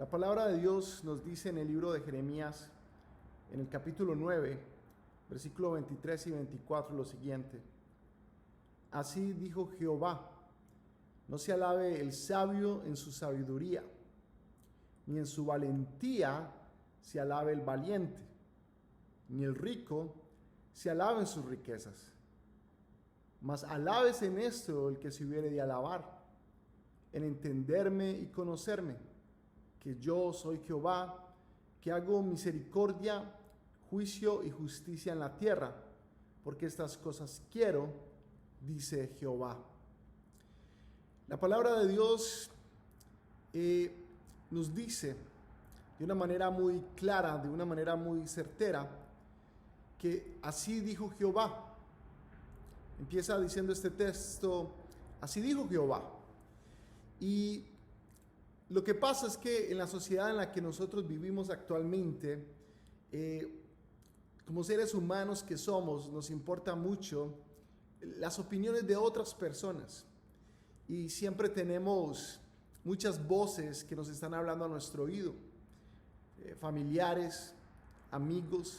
La palabra de Dios nos dice en el libro de Jeremías, en el capítulo 9, versículo 23 y 24, lo siguiente. Así dijo Jehová: no se alabe el sabio en su sabiduría, ni en su valentía se alabe el valiente, ni el rico se alabe en sus riquezas. Mas alabes en esto el que se hubiere de alabar, en entenderme y conocerme, que yo soy Jehová, que hago misericordia, juicio y justicia en la tierra, porque estas cosas quiero, dice Jehová. La palabra de Dios nos dice de una manera muy clara, de una manera muy certera, que así dijo Jehová. Empieza diciendo este texto: así dijo Jehová. Y lo que pasa es que en la sociedad en la que nosotros vivimos actualmente, como seres humanos que somos, nos importa mucho las opiniones de otras personas. Y siempre tenemos muchas voces que nos están hablando a nuestro oído. Familiares, amigos,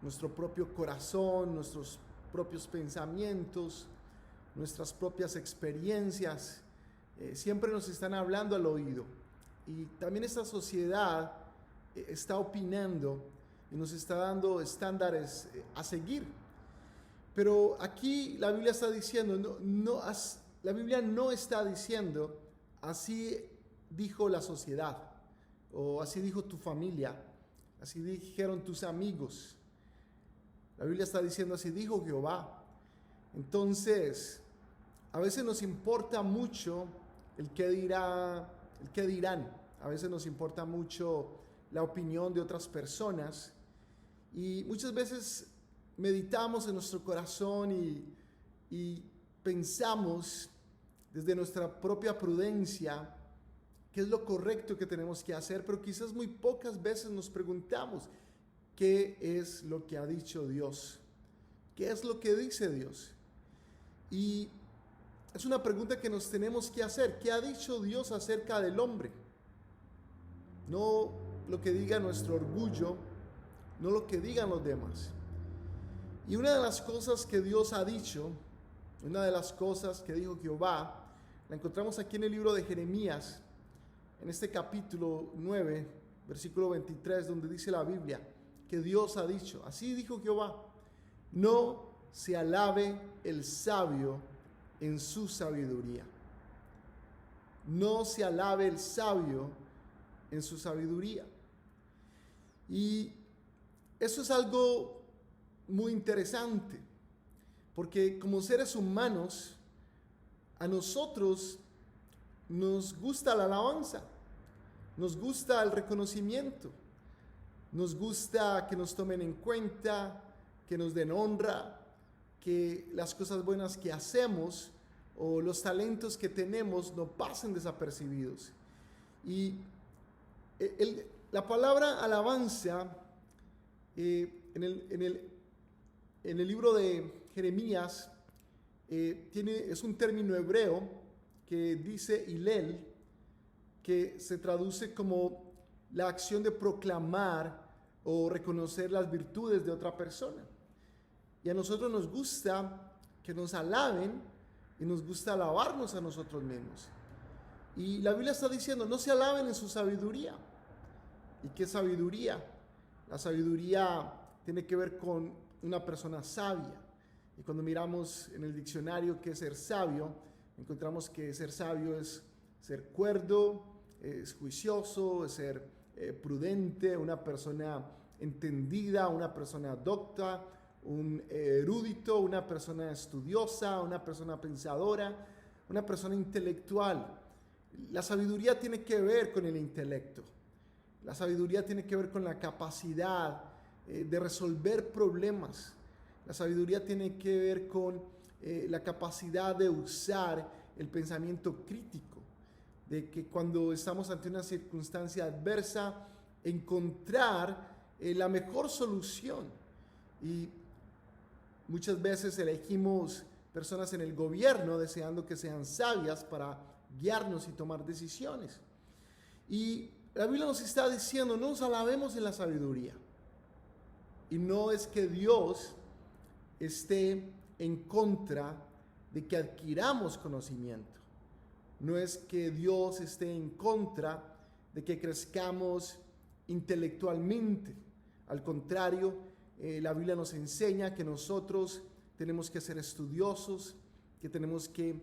nuestro propio corazón, nuestros propios pensamientos, nuestras propias experiencias. Siempre nos están hablando al oído. Y también esta sociedad está opinando y nos está dando estándares a seguir. Pero aquí la Biblia está diciendo, la Biblia no está diciendo así dijo la sociedad, o así dijo tu familia, así dijeron tus amigos. La Biblia está diciendo así dijo Jehová. Entonces, a veces nos importa mucho el qué dirán. A veces nos importa mucho la opinión de otras personas. Y muchas veces meditamos en nuestro corazón y pensamos desde nuestra propia prudencia qué es lo correcto que tenemos que hacer, pero quizás muy pocas veces nos preguntamos qué es lo que ha dicho Dios, qué es lo que dice Dios. Y es una pregunta que nos tenemos que hacer. ¿Qué ha dicho Dios acerca del hombre? No lo que diga nuestro orgullo, no lo que digan los demás. Y una de las cosas que Dios ha dicho, una de las cosas que dijo Jehová, la encontramos aquí en el libro de Jeremías, en este capítulo 9, versículo 23, donde dice la Biblia que Dios ha dicho, así dijo Jehová: no se alabe el sabio en su sabiduría. No se alabe el sabio en su sabiduría. Y eso es algo muy interesante, porque como seres humanos, a nosotros nos gusta la alabanza, nos gusta el reconocimiento, nos gusta que nos tomen en cuenta, que nos den honra, que las cosas buenas que hacemos o los talentos que tenemos no pasen desapercibidos. Y la palabra alabanza en el libro de Jeremías es un término hebreo que dice Hillel, que se traduce como la acción de proclamar o reconocer las virtudes de otra persona. Y a nosotros nos gusta que nos alaben y nos gusta alabarnos a nosotros mismos. Y la Biblia está diciendo, no se alaben en su sabiduría. ¿Y qué sabiduría? La sabiduría tiene que ver con una persona sabia. Y cuando miramos en el diccionario qué es ser sabio, encontramos que ser sabio es ser cuerdo, es juicioso, es ser prudente, una persona entendida, una docta, docta, un erudito, una persona estudiosa, una persona pensadora, una persona intelectual. La sabiduría tiene que ver con el intelecto. La sabiduría tiene que ver con la capacidad de resolver problemas. La sabiduría tiene que ver con la capacidad de usar el pensamiento crítico, de que cuando estamos ante una circunstancia adversa, encontrar la mejor solución. Y muchas veces elegimos personas en el gobierno deseando que sean sabias para guiarnos y tomar decisiones. Y La Biblia nos está diciendo, no nos alabemos en la sabiduría. Y no es que Dios esté en contra de que adquiramos conocimiento. No es que Dios esté en contra de que crezcamos intelectualmente. Al contrario, la Biblia nos enseña que nosotros tenemos que ser estudiosos, que tenemos que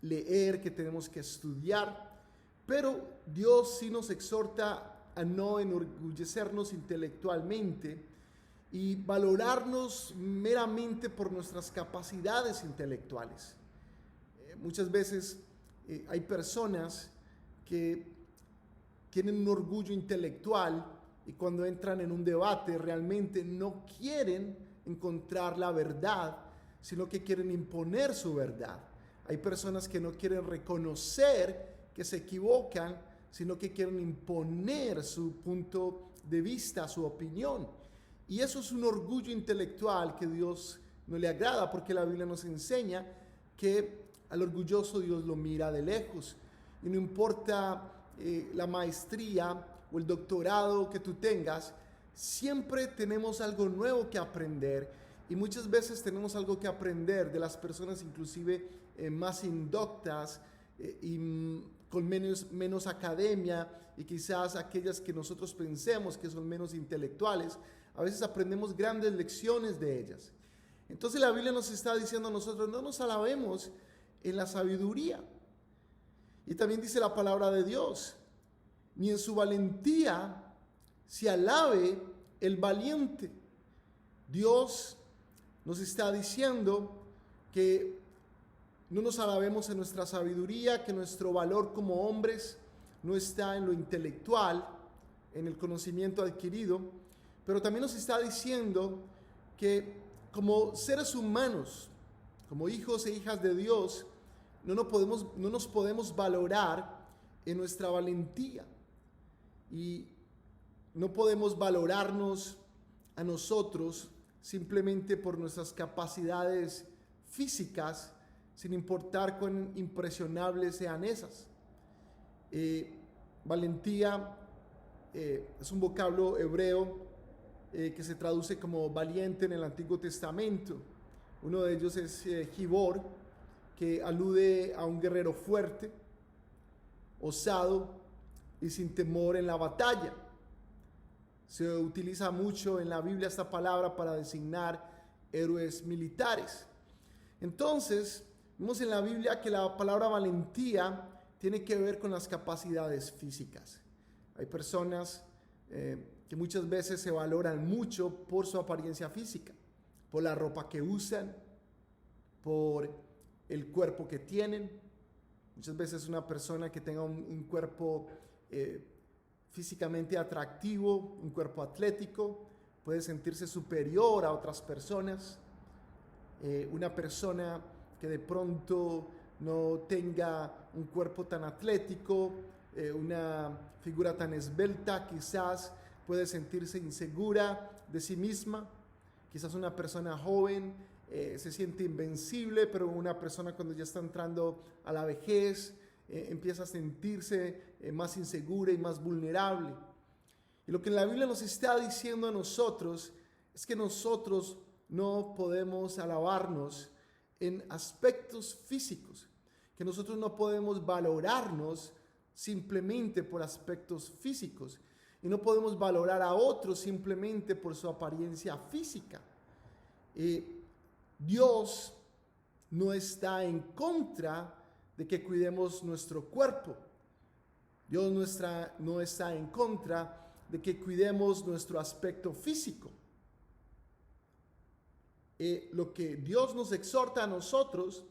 leer, que tenemos que estudiar. Pero Dios sí nos exhorta a no enorgullecernos intelectualmente y valorarnos meramente por nuestras capacidades intelectuales. Muchas veces hay personas que tienen un orgullo intelectual y cuando entran en un debate realmente no quieren encontrar la verdad, sino que quieren imponer su verdad. Hay personas que no quieren reconocer que se equivocan, sino que quieren imponer su punto de vista, su opinión. Y eso es un orgullo intelectual que Dios no le agrada, porque la Biblia nos enseña que al orgulloso Dios lo mira de lejos. Y no importa la maestría o el doctorado que tú tengas, siempre tenemos algo nuevo que aprender. Y muchas veces tenemos algo que aprender de las personas inclusive más indoctas y con menos academia, y quizás aquellas que nosotros pensemos que son menos intelectuales. A veces aprendemos grandes lecciones de ellas. Entonces la Biblia nos está diciendo a nosotros, no nos alabemos en la sabiduría. Y también dice la palabra de Dios, ni en su valentía se alabe el valiente. Dios nos está diciendo que no nos alabemos en nuestra sabiduría, que nuestro valor como hombres no está en lo intelectual, en el conocimiento adquirido, pero también nos está diciendo que como seres humanos, como hijos e hijas de Dios, no nos podemos valorar en nuestra valentía y no podemos valorarnos a nosotros simplemente por nuestras capacidades físicas, sin importar cuán impresionables sean esas. Valentía es un vocablo hebreo que se traduce como valiente en el Antiguo Testamento. Uno de ellos es Gibor, que alude a un guerrero fuerte, osado y sin temor en la batalla. Se utiliza mucho en la Biblia esta palabra para designar héroes militares. Entonces, vemos en la Biblia que la palabra valentía tiene que ver con las capacidades físicas. Hay personas que muchas veces se valoran mucho por su apariencia física, por la ropa que usan, por el cuerpo que tienen. Muchas veces una persona que tenga un cuerpo físicamente atractivo, un cuerpo atlético, puede sentirse superior a otras personas. Una persona que de pronto no tenga un cuerpo tan atlético, una figura tan esbelta, quizás puede sentirse insegura de sí misma. Quizás una persona joven se siente invencible, pero una persona cuando ya está entrando a la vejez empieza a sentirse más insegura y más vulnerable. Y lo que la Biblia nos está diciendo a nosotros es que nosotros no podemos alabarnos en aspectos físicos, que nosotros no podemos valorarnos simplemente por aspectos físicos y no podemos valorar a otros simplemente por su apariencia física. Dios no está en contra de que cuidemos nuestro cuerpo. Dios no está en contra de que cuidemos nuestro aspecto físico. Lo que Dios nos exhorta a nosotros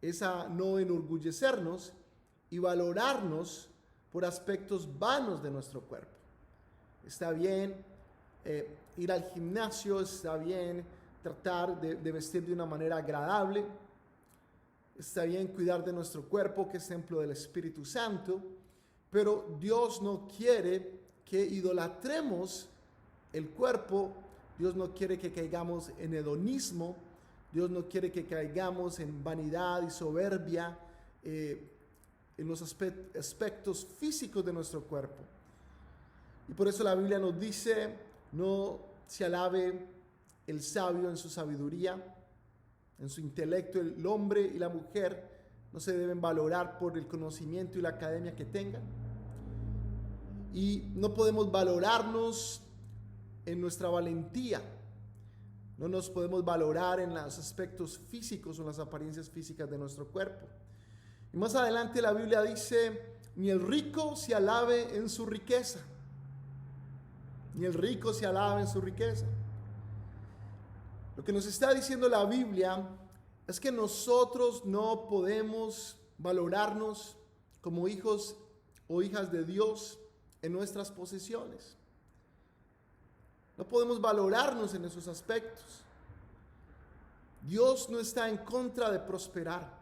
es a no enorgullecernos y valorarnos por aspectos vanos de nuestro cuerpo. Está bien ir al gimnasio, está bien tratar de vestir de una manera agradable, está bien cuidar de nuestro cuerpo, que es templo del Espíritu Santo, pero Dios no quiere que idolatremos el cuerpo. Dios no quiere que caigamos en hedonismo. Dios no quiere que caigamos en vanidad y soberbia en los aspectos físicos de nuestro cuerpo. Y por eso la Biblia nos dice, no se alabe el sabio en su sabiduría, en su intelecto. El hombre y la mujer no se deben valorar por el conocimiento y la academia que tengan. Y no podemos valorarnos en nuestra valentía. No nos podemos valorar en los aspectos físicos o en las apariencias físicas de nuestro cuerpo. Y más adelante la Biblia dice, ni el rico se alabe en su riqueza. Ni el rico se alabe en su riqueza. Lo que nos está diciendo la Biblia es que nosotros no podemos valorarnos como hijos o hijas de Dios en nuestras posesiones. No podemos valorarnos en esos aspectos. Dios no está en contra de prosperar.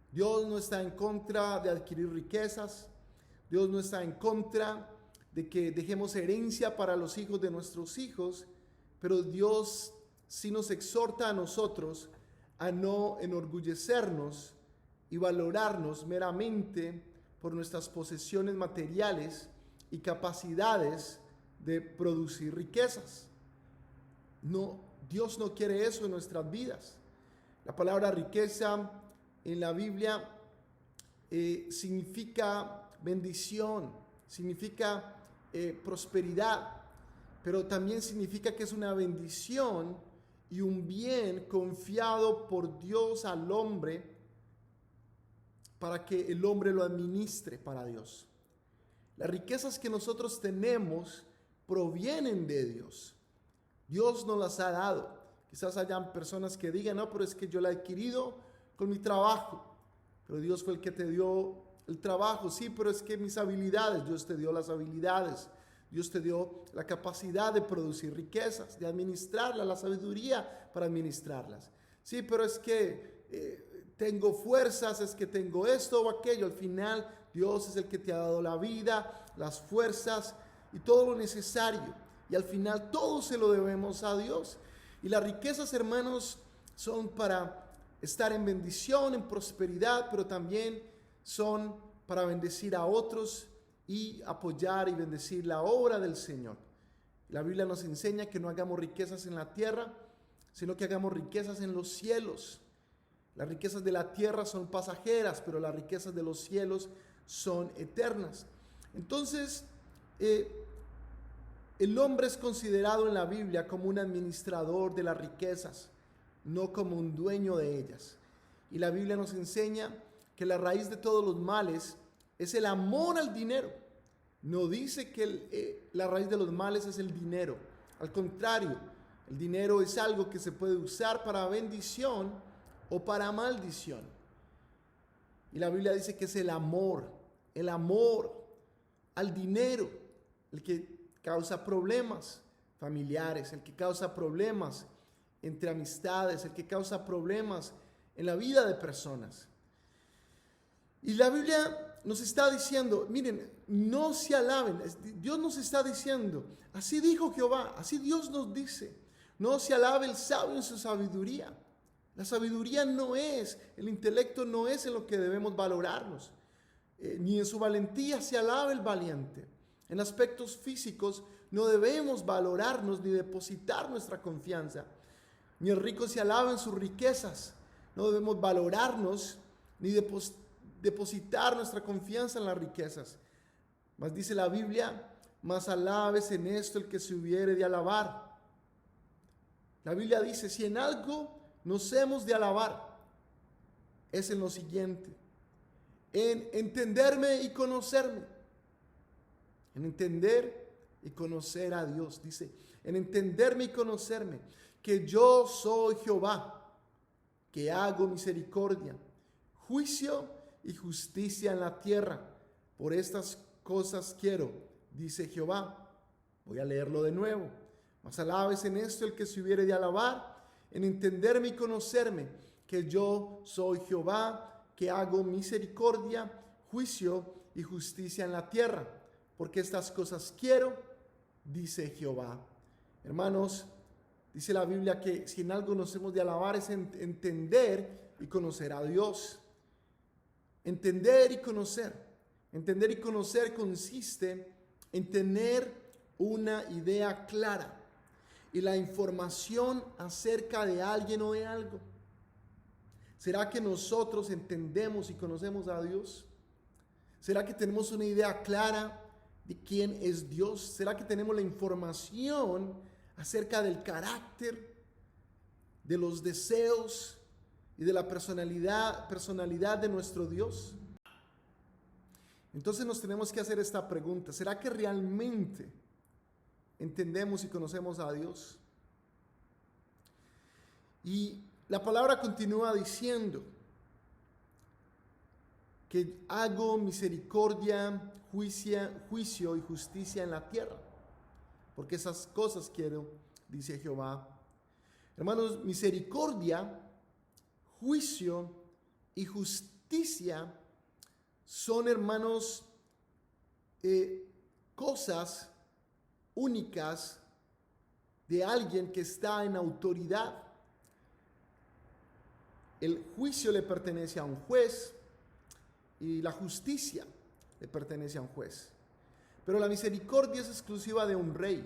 Dios no está en contra de adquirir riquezas. Dios no está en contra de que dejemos herencia para los hijos de nuestros hijos, pero Dios sí nos exhorta a nosotros a no enorgullecernos y valorarnos meramente por nuestras posesiones materiales y capacidades de producir riquezas. No, Dios no quiere eso en nuestras vidas. La palabra riqueza en la Biblia significa bendición, significa prosperidad, pero también significa que es una bendición y un bien confiado por Dios al hombre para que el hombre lo administre para Dios. Las riquezas que nosotros tenemos provienen de Dios. Dios nos las ha dado. Quizás hayan personas que digan, no, pero es que yo la he adquirido con mi trabajo. Pero Dios fue el que te dio el trabajo. Sí, pero es que mis habilidades, Dios te dio las habilidades. Dios te dio la capacidad de producir riquezas, de administrarlas, la sabiduría para administrarlas. Sí, pero es que tengo fuerzas, es que tengo esto o aquello. Al final, Dios es el que te ha dado la vida, las fuerzas y todo lo necesario. Y al final, todo se lo debemos a Dios. Y las riquezas, hermanos, son para estar en bendición, en prosperidad, pero también son para bendecir a otros y apoyar y bendecir la obra del Señor. La Biblia nos enseña que no hagamos riquezas en la tierra, sino que hagamos riquezas en los cielos. Las riquezas de la tierra son pasajeras, pero las riquezas de los cielos son eternas. Entonces, el hombre es considerado en la Biblia como un administrador de las riquezas, no como un dueño de ellas. Y la Biblia nos enseña que la raíz de todos los males es el amor al dinero. No dice que la raíz de los males es el dinero. Al contrario, el dinero es algo que se puede usar para bendición o para maldición. Y la Biblia dice que es el amor al dinero, el que causa problemas familiares, el que causa problemas entre amistades, el que causa problemas en la vida de personas. Y la Biblia nos está diciendo, miren, no se alaben. Dios nos está diciendo, así dijo Jehová, así Dios nos dice, no se alabe el sabio en su sabiduría. La sabiduría no es, el intelecto no es en lo que debemos valorarnos, ni en su valentía se alabe el valiente. En aspectos físicos no debemos valorarnos ni depositar nuestra confianza. Ni el rico se alaba en sus riquezas. No debemos valorarnos ni depositar nuestra confianza en las riquezas. Mas dice la Biblia, mas alabes en esto el que se hubiere de alabar. La Biblia dice, si en algo nos hemos de alabar, es en lo siguiente: en entenderme y conocerme. En entender y conocer a Dios. Dice, en entenderme y conocerme, que yo soy Jehová, que hago misericordia, juicio y justicia en la tierra. Por estas cosas quiero, dice Jehová. Voy a leerlo de nuevo. Mas alabes en esto el que se hubiere de alabar, en entenderme y conocerme, que yo soy Jehová, que hago misericordia, juicio y justicia en la tierra. Porque estas cosas quiero, dice Jehová. Hermanos, dice la Biblia que si en algo nos hemos de alabar es entender y conocer a Dios. Entender y conocer. Entender y conocer consiste en tener una idea clara y la información acerca de alguien o de algo? ¿Será que nosotros entendemos y conocemos a Dios? ¿Será que tenemos una idea clara de quién es Dios? ¿Será que tenemos la información acerca del carácter, de los deseos y de la personalidad de nuestro Dios? Entonces nos tenemos que hacer esta pregunta: ¿será que realmente entendemos y conocemos a Dios? Y la palabra continúa diciendo que hago misericordia, juicio y justicia en la tierra, porque esas cosas quiero, dice Jehová. Hermanos, misericordia, juicio y justicia son, hermanos, cosas únicas de alguien que está en autoridad. El juicio le pertenece a un juez y la justicia le pertenece a un juez. Pero la misericordia es exclusiva de un rey.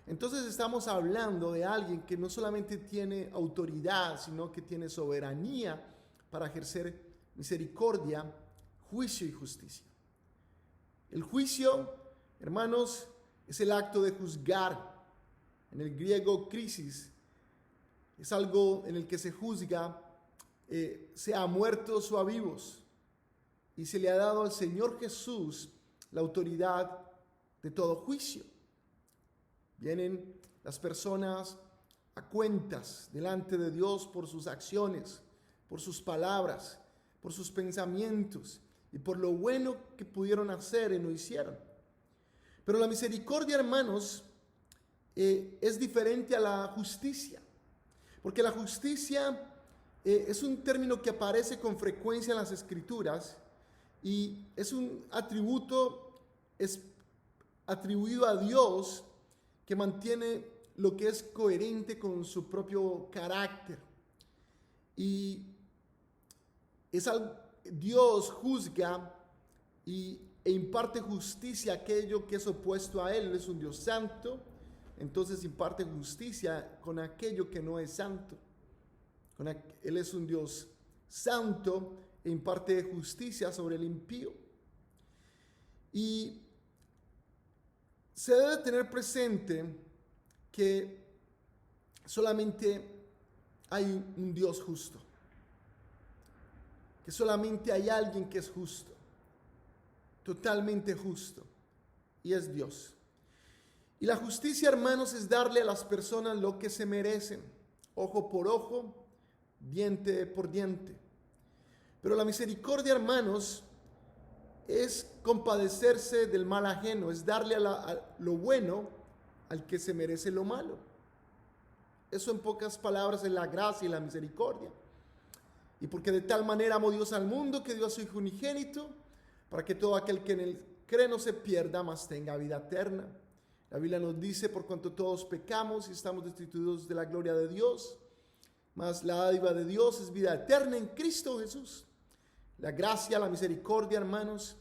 Entonces estamos hablando de alguien que no solamente tiene autoridad, sino que tiene soberanía para ejercer misericordia, juicio y justicia. El juicio, hermanos, es el acto de juzgar. En el griego crisis es algo en el que se juzga, sea muertos o a vivos. Y se le ha dado al Señor Jesús la autoridad de todo juicio. Vienen las personas a cuentas delante de Dios por sus acciones, por sus palabras, por sus pensamientos y por lo bueno que pudieron hacer y no hicieron. Pero la misericordia, hermanos, es diferente a la justicia, porque la justicia es un término que aparece con frecuencia en las Escrituras y es un atributo atribuido a Dios que mantiene lo que es coherente con su propio carácter. Y Dios juzga e imparte justicia a aquello que es opuesto a Él. Él es un Dios santo, entonces imparte justicia con aquello que no es santo. Él es un Dios santo e imparte justicia sobre el impío. Y se debe tener presente que solamente hay un Dios justo, que solamente hay alguien que es justo, totalmente justo, y es Dios. Y la justicia, hermanos, es darle a las personas lo que se merecen, ojo por ojo, diente por diente. Pero la misericordia, hermanos, es compadecerse del mal ajeno, es darle a lo bueno al que se merece lo malo. Eso, en pocas palabras, es la gracia y la misericordia. Y porque de tal manera amó Dios al mundo que dio a su Hijo unigénito, para que todo aquel que en él cree no se pierda, mas tenga vida eterna. La Biblia nos dice: por cuanto todos pecamos y estamos destituidos de la gloria de Dios, mas la dádiva de Dios es vida eterna en Cristo Jesús. La gracia, la misericordia, hermanos,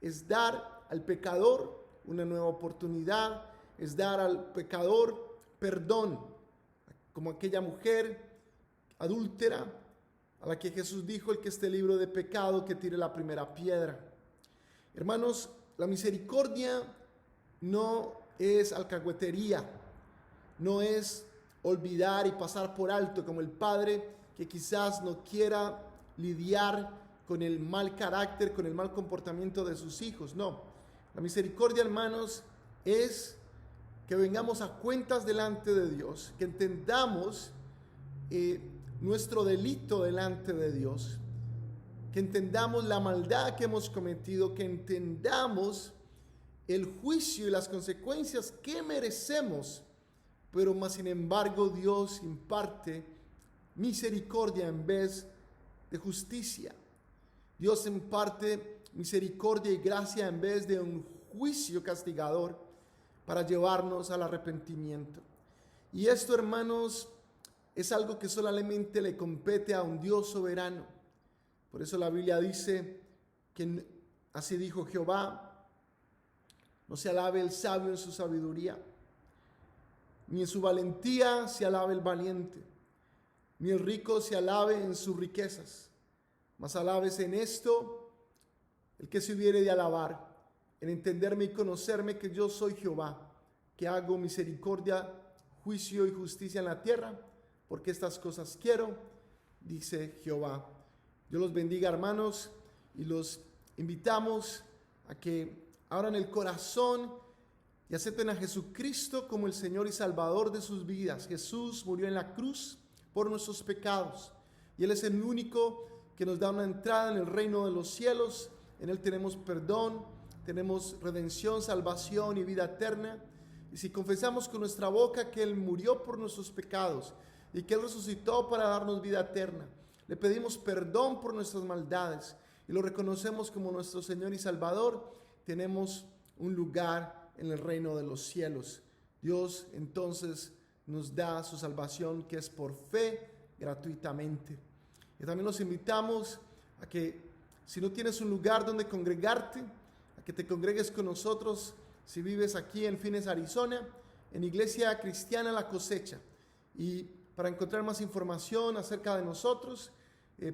es dar al pecador una nueva oportunidad, es dar al pecador perdón, como aquella mujer adúltera a la que Jesús dijo: el que esté libre de pecado, que tire la primera piedra. Hermanos, la misericordia no es alcahuetería, no es olvidar y pasar por alto como el padre que quizás no quiera lidiar con el mal carácter, con el mal comportamiento de sus hijos. No, la misericordia, hermanos, es que vengamos a cuentas delante de Dios, que entendamos nuestro delito delante de Dios, que entendamos la maldad que hemos cometido, que entendamos el juicio y las consecuencias que merecemos, pero más sin embargo Dios imparte misericordia en vez de justicia. Dios imparte misericordia y gracia en vez de un juicio castigador para llevarnos al arrepentimiento. Y esto, hermanos, es algo que solamente le compete a un Dios soberano. Por eso la Biblia dice que así dijo Jehová: No se alabe el sabio en su sabiduría, ni en su valentía se alabe el valiente, ni el rico se alabe en sus riquezas. Mas alábese en esto el que se hubiere de alabar, en entenderme y conocerme que yo soy Jehová, que hago misericordia, juicio y justicia en la tierra, porque estas cosas quiero, dice Jehová. Dios los bendiga, hermanos, y los invitamos a que abran el corazón y acepten a Jesucristo como el Señor y Salvador de sus vidas. Jesús murió en la cruz por nuestros pecados y Él es el único que nos da una entrada en el reino de los cielos. En Él tenemos perdón, tenemos redención, salvación y vida eterna. Y si confesamos con nuestra boca que Él murió por nuestros pecados y que Él resucitó para darnos vida eterna, le pedimos perdón por nuestras maldades y lo reconocemos como nuestro Señor y Salvador, tenemos un lugar en el reino de los cielos. Dios entonces nos da su salvación, que es por fe, gratuitamente. Y también los invitamos a que, si no tienes un lugar donde congregarte, a que te congregues con nosotros. Si vives aquí en Phoenix, Arizona, en Iglesia Cristiana La Cosecha. Y para encontrar más información acerca de nosotros,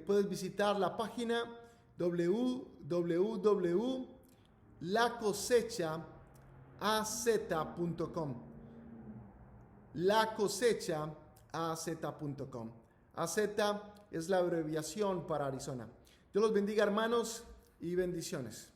puedes visitar la página www.lacosechaz.com. lacosechaz.com. AZ es la abreviación para Arizona. Dios los bendiga, hermanos, y bendiciones.